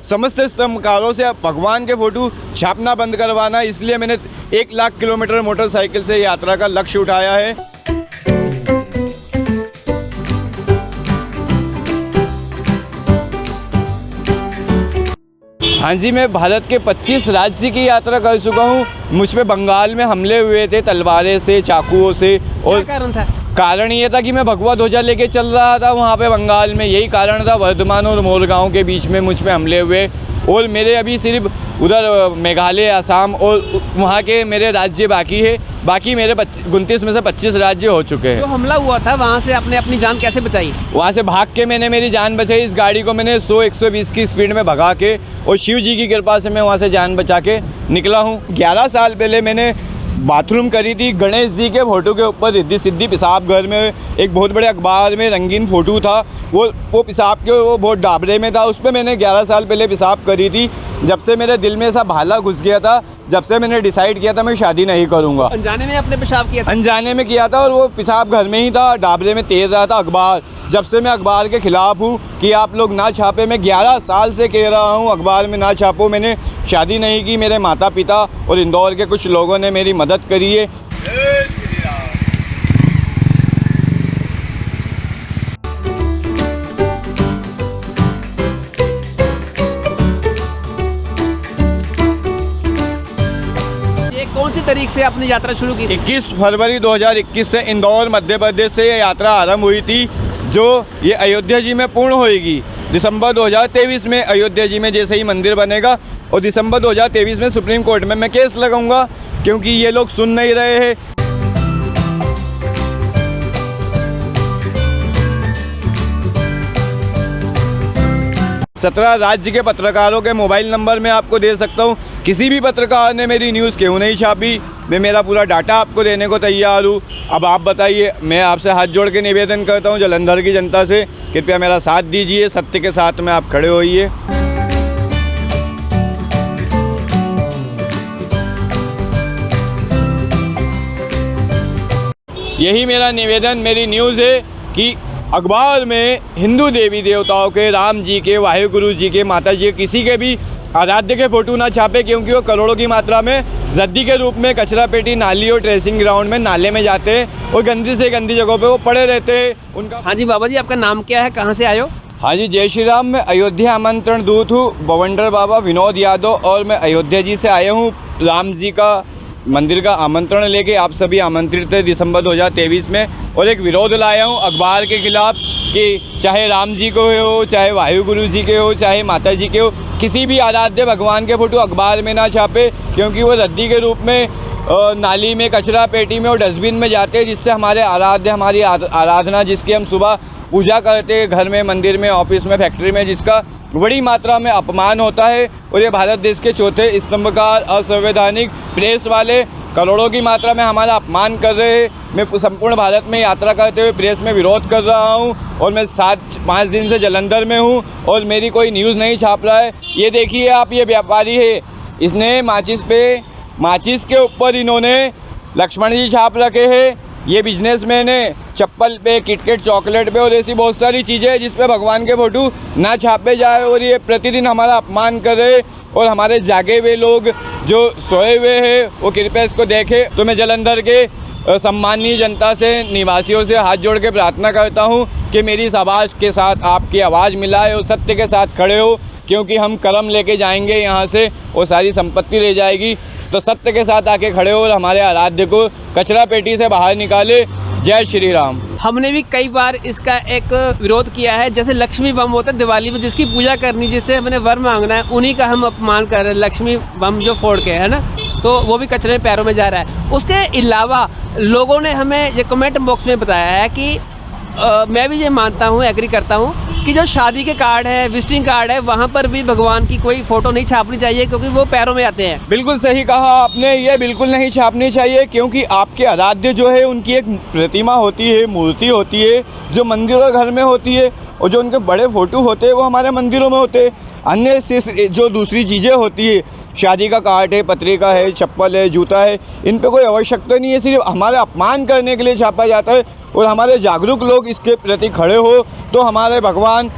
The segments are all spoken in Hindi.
समस्त स्तंभकारों से भगवान के फोटो छापना बंद करवाना, इसलिए मैंने 1 लाख किलोमीटर मोटरसाइकिल से यात्रा का लक्ष्य उठाया है। हाँ जी, मैं भारत के 25 राज्य की यात्रा कर चुका हूँ। मुझ पे बंगाल में हमले हुए थे तलवारें से, चाकुओं से। और क्या कारण था? कारण ये था कि मैं भगवा ध्वजा लेके चल रहा था वहाँ पे बंगाल में, यही कारण था। वर्धमान और मोरगांव के बीच में मुझ पे हमले हुए। और मेरे अभी सिर्फ उधर मेघालय, असम और वहाँ के मेरे राज्य बाकी है। बाकी मेरे 29 में से 25 राज्य हो चुके हैं। जो हमला हुआ था वहाँ से आपने अपनी जान कैसे बचाई? वहाँ से भाग के मैंने मेरी जान बचाई। इस गाड़ी को मैंने 100-120 की स्पीड में भगा के, और शिव जी की कृपा से मैं वहाँ से जान बचा के निकला हूँ। 11 साल पहले मैंने बाथरूम करी थी गणेश जी के फ़ोटो के ऊपर। रिद्धि सिद्धि पेशाब घर में एक बहुत बड़े अखबार में रंगीन फ़ोटो था, वो पेशाब के वो बहुत डाबरे में था। उस पर मैंने 11 साल पहले पेशाब करी थी। जब से मेरे दिल में ऐसा भाला घुस गया था, जब से मैंने डिसाइड किया था मैं शादी नहीं करूँगा। अनजाने में आपने पेशाब किया था? अनजाने में किया था, और वो पेशाब घर में ही था, डाबरे में तैर रहा था अखबार। जब से मैं अखबार के ख़िलाफ़ हूँ कि आप लोग ना छापे, मैं 11 साल से कह रहा हूँ अखबार में ना छापो। मैंने शादी नहीं की, मेरे माता पिता और इंदौर के कुछ लोगों ने मेरी मदद करी है। ये कौन सी तारीख से आपने यात्रा शुरू की? 21 फरवरी 2021 से इंदौर मध्य प्रदेश से ये यात्रा आरंभ हुई थी, जो ये अयोध्या जी में पूर्ण होएगी। दिसंबर 2023 में अयोध्या जी में जैसे ही मंदिर बनेगा, और दिसंबर 2023 में सुप्रीम कोर्ट में मैं केस लगाऊंगा, क्योंकि ये लोग सुन नहीं रहे हैं। सत्रह राज्य के पत्रकारों के मोबाइल नंबर मैं आपको दे सकता हूँ। किसी भी पत्रकार ने मेरी न्यूज़ क्यों नहीं छापी, मैं मेरा पूरा डाटा आपको देने को तैयार हूँ। अब आप बताइए, मैं आपसे हाथ जोड़ के निवेदन करता हूँ जालंधर की जनता से, कृपया मेरा साथ दीजिए, सत्य के साथ में आप खड़े होइए। यही मेरा निवेदन, मेरी न्यूज़ है कि अखबार में हिंदू देवी देवताओं के, राम जी के, वाहिगुरु जी के, माता जी के, किसी के भी आराध्य के फ़ोटो ना छापे, क्योंकि वो करोड़ों की मात्रा में रद्दी के रूप में कचरा पेटी, नाली और ट्रेसिंग ग्राउंड में नाले में जाते हैं, और गंदी से गंदी जगहों पे वो पड़े रहते हैं उनका। हाँ जी बाबा जी, आपका नाम क्या है, कहाँ से आए हो? हाँ जी, जय श्री राम। मैं अयोध्या आमंत्रण दूत हूँ, बवंडर बाबा विनोद यादव, और मैं अयोध्या जी से आया हूँ राम जी का मंदिर का आमंत्रण लेके। आप सभी आमंत्रित थे दिसंबर 2023 में, और एक विरोध लाया हूँ अखबार के खिलाफ़ कि चाहे राम जी को हो, चाहे वाहिगुरु जी के हो, चाहे माता जी के हो, किसी भी आराध्य भगवान के फ़ोटो अखबार में ना छापे, क्योंकि वो रद्दी के रूप में नाली में, कचरा पेटी में और डस्टबिन में जाते हैं, जिससे हमारे आराध्य, हमारी आराधना जिसकी हम सुबह पूजा करते हैं घर में, मंदिर में, ऑफिस में, फैक्ट्री में, जिसका बड़ी मात्रा में अपमान होता है। और ये भारत देश के चौथे स्तंभकार, असंवैधानिक प्रेस वाले करोड़ों की मात्रा में हमारा अपमान कर रहे हैं। मैं संपूर्ण भारत में यात्रा करते हुए प्रेस में विरोध कर रहा हूं, और मैं 7-5 दिन से जालंधर में हूं, और मेरी कोई न्यूज़ नहीं छाप रहा है। ये देखिए आप, ये व्यापारी है, इसने माचिस के ऊपर इन्होंने लक्ष्मण जी छाप रखे हैं। ये बिजनेसमैन है, चप्पल पे, किटकेट चॉकलेट पे और ऐसी बहुत सारी चीज़ें हैं जिस पे भगवान के फ़ोटो ना छापे जाए, और ये प्रतिदिन हमारा अपमान कर रहे हैं। और हमारे जागे हुए लोग जो सोए हुए हैं वो कृपया इसको देखें। तो मैं जालंधर के सम्मानीय जनता से, निवासियों से हाथ जोड़ के प्रार्थना करता हूँ कि मेरी इस आवाज़ के साथ आपकी आवाज़ मिलाए और सत्य के साथ खड़े हो, क्योंकि हम कर्म लेके जाएंगे यहाँ से और सारी संपत्ति रह जाएगी। तो सत्य के साथ आके खड़े हो और हमारे आराध्य को कचरा पेटी से बाहर निकाले। जय श्री राम। हमने भी कई बार इसका एक विरोध किया है। जैसे लक्ष्मी बम होता है दिवाली में, जिसकी पूजा करनी, जिससे हमने वर मांगना है, उन्हीं का हम अपमान कर रहे हैं। लक्ष्मी बम जो फोड़ के है ना, तो वो भी कचरे में पैरों में जा रहा है। उसके अलावा लोगों ने हमें ये कमेंट बॉक्स में बताया है कि मैं भी ये मानता हूँ, एग्री करता हूँ कि जो शादी के कार्ड है, विजिटिंग कार्ड है, वहाँ पर भी भगवान की कोई फ़ोटो नहीं छापनी चाहिए, क्योंकि वो पैरों में आते हैं। बिल्कुल सही कहा आपने, ये बिल्कुल नहीं छापनी चाहिए, क्योंकि आपके आराध्य जो है उनकी एक प्रतिमा होती है, मूर्ति होती है, जो मंदिर और घर में होती है, और जो उनके बड़े फ़ोटो होते हैं वो हमारे मंदिरों में होते हैं। अन्य से जो दूसरी चीज़ें होती है, शादी का कार्ड है, पत्रिका है, चप्पल है, जूता है, इन पे कोई आवश्यकता नहीं है। सिर्फ हमारे अपमान करने के लिए छापा जाता है, और हमारे जागरूक लोग इसके प्रति खड़े हो तो हमारे भगवान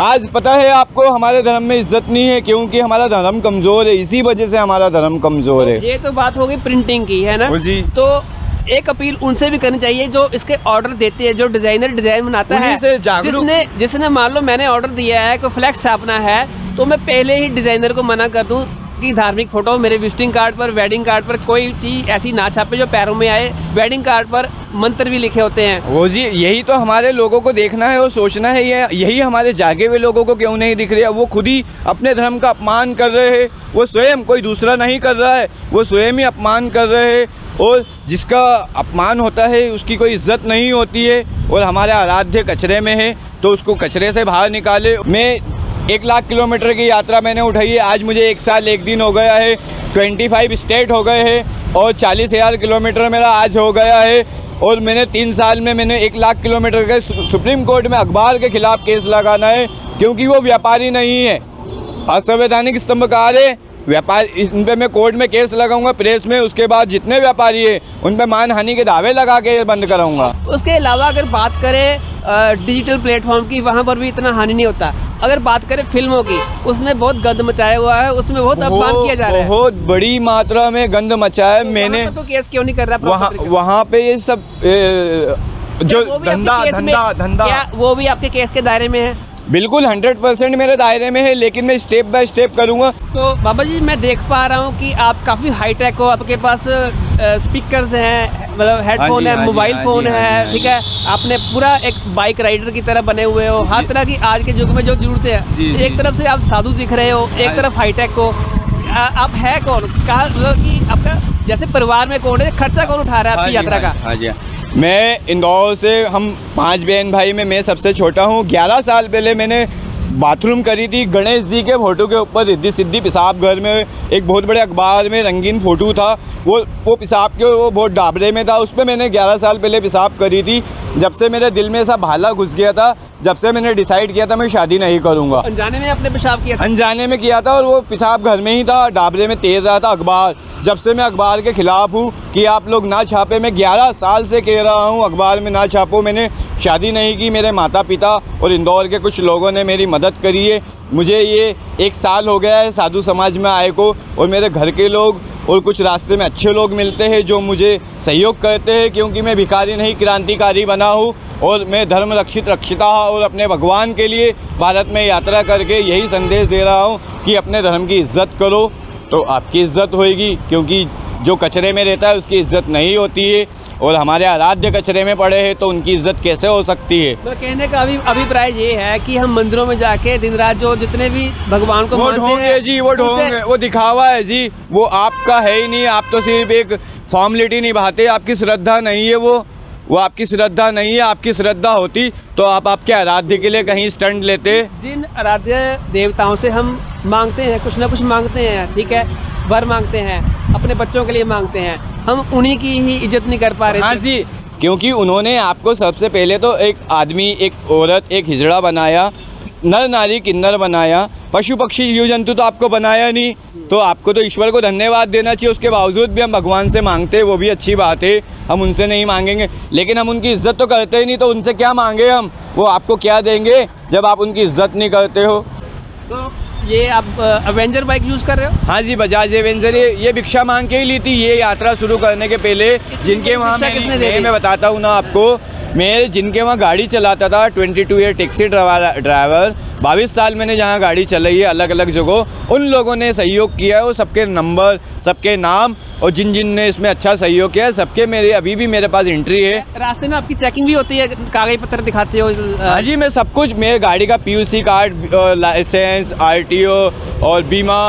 आज पता है आपको हमारे धर्म में इज्जत नहीं है, क्योंकि हमारा धर्म कमज़ोर है, इसी वजह से हमारा धर्म कमज़ोर है। ये तो बात हो गई प्रिंटिंग की, है ना। जी। तो एक अपील उनसे भी करनी चाहिए जो इसके ऑर्डर देते हैं, जो डिजाइनर डिजाइन बनाता उन्हीं है, से जागरूक- जिसने मान लो मैंने ऑर्डर दिया है कोई फ्लैक्स छापना है, तो मैं पहले ही डिजाइनर को मना कर दूं कि धार्मिक फोटो मेरे विजिटिंग कार्ड पर, वेडिंग कार्ड पर कोई चीज़ ऐसी ना छापे जो पैरों में आए। वेडिंग कार्ड पर मंत्र भी लिखे होते हैं। वो जी, यही तो हमारे लोगों को देखना है और सोचना है, यही हमारे जागे हुए लोगों को क्यों नहीं दिख रहा। वो खुद ही अपने धर्म का अपमान कर रहे हैं, वो स्वयं, कोई दूसरा नहीं कर रहा है, वो स्वयं ही अपमान कर रहे हैं। और जिसका अपमान होता है उसकी कोई इज्जत नहीं होती है, और हमारे आराध्य कचरे में है तो उसको कचरे से बाहर निकाले। मैं 1 लाख किलोमीटर की यात्रा मैंने उठाई है, आज मुझे 1 साल 1 दिन हो गया है, 25 स्टेट हो गए हैं और 40,000 किलोमीटर मेरा आज हो गया है। और मैंने 3 साल में मैंने 1 लाख किलोमीटर के सुप्रीम कोर्ट में अखबार के खिलाफ केस लगाना है, क्योंकि वो व्यापारी नहीं है, असंवैधानिक स्तंभकार है। व्यापार, इन पे मैं कोर्ट में केस लगाऊंगा, प्रेस में, उसके बाद जितने व्यापारी हैं उन पे मानहानि के दावे लगा के बंद कराऊंगा। उसके अलावा अगर बात करें डिजिटल प्लेटफॉर्म की, वहाँ पर भी इतना हानि नहीं होता। अगर बात करें फिल्मों की, उसमें बहुत गंद मचाया हुआ है, उसमें बहुत अपमान किया जा रहा है, बहुत बड़ी मात्रा में गंद मचा है। तो मैंने वहाँ पर तो केस क्यों नहीं कर रहा वहाँ पे ये सब जो वो भी आपके केस में- धंधा क्या वो भी आपके केस के दायरे में है? बिल्कुल 100% मेरे दायरे में है, लेकिन मैं स्टेप बाय स्टेप करूँगा। तो बाबा जी, मैं देख पा रहा हूँ कि आप काफ़ी हाईटेक हो, आपके पास स्पीकर्स हैं, मतलब हेडफोन है, मोबाइल फ़ोन है, ठीक है। आपने पूरा एक बाइक राइडर की तरह बने हुए हो, हर तरह की आज के युग में जो जरूरतें हैं। एक तरफ से आप साधु दिख रहे हो, एक तरफ हाईटेक हो। आप है कौन, कहा कि आपका जैसे परिवार में कौन है, खर्चा कौन उठा रहा है आपकी यात्रा का? हाँ जी, मैं इंदौर से, हम 5 बहन भाई में मैं सबसे छोटा हूँ। 11 साल पहले मैंने बाथरूम करी थी गणेश जी के फोटो के ऊपर, रिद्धि सिद्धि पेशाब घर में। एक बहुत बड़े अखबार में रंगीन फ़ोटो था, वो पेशाब के वो बहुत डाबरे में था, उस पर मैंने 11 साल पहले पेशाब करी थी। जब से मेरे दिल में ऐसा भाला घुस गया था, जब से मैंने डिसाइड किया था मैं शादी नहीं करूँगा। अनजाने में आपने पेशाब किया था? अनजाने में किया था, और वो पेशाब घर में ही था, डाबरे में तेज रहा था अखबार। जब से मैं अखबार के ख़िलाफ़ हूँ कि आप लोग ना छापे, मैं 11 साल से कह रहा हूँ अखबार में ना छापो। मैंने शादी नहीं की, मेरे माता पिता और इंदौर के कुछ लोगों ने मेरी मदद करी है। मुझे ये 1 साल हो गया है साधु समाज में आए को, और मेरे घर के लोग और कुछ रास्ते में अच्छे लोग मिलते हैं जो मुझे सहयोग करते हैं, क्योंकि मैं भिखारी नहीं क्रांतिकारी बना हूँ। और मैं धर्म रक्षिता और अपने भगवान के लिए भारत में यात्रा करके यही संदेश दे रहा हूँ कि अपने धर्म की इज्जत करो तो आपकी इज्जत होएगी, क्योंकि जो कचरे में रहता है उसकी इज्जत नहीं होती है, और हमारे आराध्य कचरे में पड़े हैं तो उनकी इज्जत कैसे हो सकती है। तो कहने का अभिप्राय ये है कि हम मंदिरों में जाके दिन रात जो जितने भी भगवान को मानते हैं जी, वो ढोंगे, वो दिखावा है जी, वो आपका है ही नहीं। आप तो सिर्फ एक फॉर्मेलिटी निभाते, आपकी श्रद्धा नहीं है वो आपकी श्रद्धा नहीं है। आपकी श्रद्धा होती तो आप आपके आराध्य के लिए कहीं स्टैंड लेते। जिन आराध्य देवताओं से हम मांगते हैं, कुछ ना कुछ मांगते हैं, ठीक है, वर मांगते हैं, अपने बच्चों के लिए मांगते हैं, हम उन्हीं की ही इज्जत नहीं कर पा रहे। हाँ जी, क्योंकि उन्होंने आपको सबसे पहले तो एक आदमी, एक औरत, एक हिजड़ा बनाया, नर नारी किन्नर बनाया, पशु पक्षी जीव जंतु तो आपको बनाया नहीं। तो आपको तो ईश्वर को धन्यवाद देना चाहिए। उसके बावजूद भी हम भगवान से मांगते हैं, वो भी अच्छी बात है, हम उनसे नहीं मांगेंगे, लेकिन हम उनकी इज्जत तो करते ही नहीं, तो उनसे क्या मांगे हम? वो आपको क्या देंगे जब आप उनकी इज्जत नहीं करते हो? तो ये आप अवेंजर बाइक यूज़ कर रहे हो? हाँ जी, बजाज एवेंजर। ये भिक्षा मांग के ही ली थी ये यात्रा शुरू करने के पहले। जिनके वहाँ मैं बताता हूँ ना आपको, मैं जिनके वहाँ गाड़ी चलाता था, 22 ईयर टैक्सी ड्राइवर, 22 साल मैंने जहाँ गाड़ी चलाई है अलग अलग जगहों, उन लोगों ने सहयोग किया है। वो सबके नंबर, सबके नाम, और जिन जिन ने इसमें अच्छा सहयोग किया है सबके मेरे अभी भी मेरे पास एंट्री है। रास्ते में आपकी चेकिंग भी होती है, कागज पत्र दिखाते हो? हाँ जी, मैं सब कुछ, मेरे गाड़ी का PUC कार्ड, लाइसेंस, RTO और बीमा,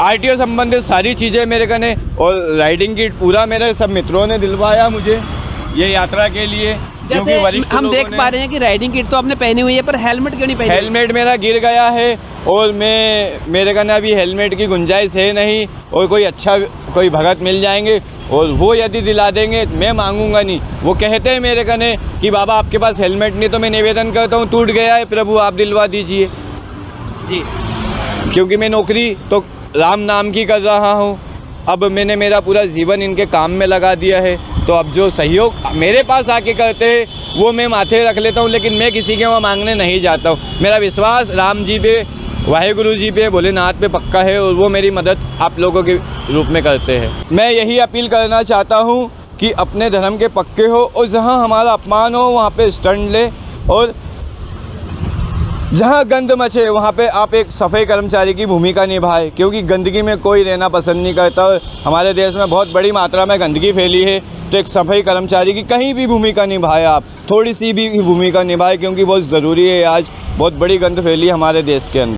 RTO संबंधित सारी चीज़ें मेरे कने, और राइडिंग किट पूरा मेरे सब मित्रों ने दिलवाया मुझे ये यात्रा के लिए। जैसे हम देख पा रहे हैं कि राइडिंग किट तो आपने पहनी हुई है, पर हेलमेट क्यों नहीं पहनी? हेलमेट मेरा गिर गया है, और मेरे कने अभी हेलमेट की गुंजाइश है नहीं, और कोई भगत मिल जाएंगे और वो यदि दिला देंगे, मैं मांगूंगा नहीं। वो कहते हैं मेरे कने कि बाबा आपके पास हेलमेट नहीं, तो मैं निवेदन करता हूँ, टूट गया है प्रभु आप दिलवा दीजिए जी, क्योंकि मैं नौकरी तो राम नाम की कर रहा हूँ। अब मैंने मेरा पूरा जीवन इनके काम में लगा दिया है, तो अब जो सहयोग मेरे पास आके करते हैं वो मैं माथे रख लेता हूँ, लेकिन मैं किसी के वहाँ मांगने नहीं जाता हूँ। मेरा विश्वास राम जी पे, वाहेगुरु जी पे, भोलेनाथ पे पक्का है और वो मेरी मदद आप लोगों के रूप में करते हैं। मैं यही अपील करना चाहता हूँ कि अपने धर्म के पक्के हो और जहाँ हमारा अपमान हो वहाँ पे स्टैंड ले, और जहाँ गंद मचे वहाँ पे आप एक सफाई कर्मचारी की भूमिका निभाए, क्योंकि गंदगी में कोई रहना पसंद नहीं करता। और हमारे देश में बहुत बड़ी मात्रा में गंदगी फैली है, तो एक सफाई कर्मचारी की कहीं भी भूमिका निभाए, आप थोड़ी सी भी भूमिका निभाए, क्योंकि बहुत ज़रूरी है। आज बहुत बड़ी गंद फैली है हमारे देश के अंदर।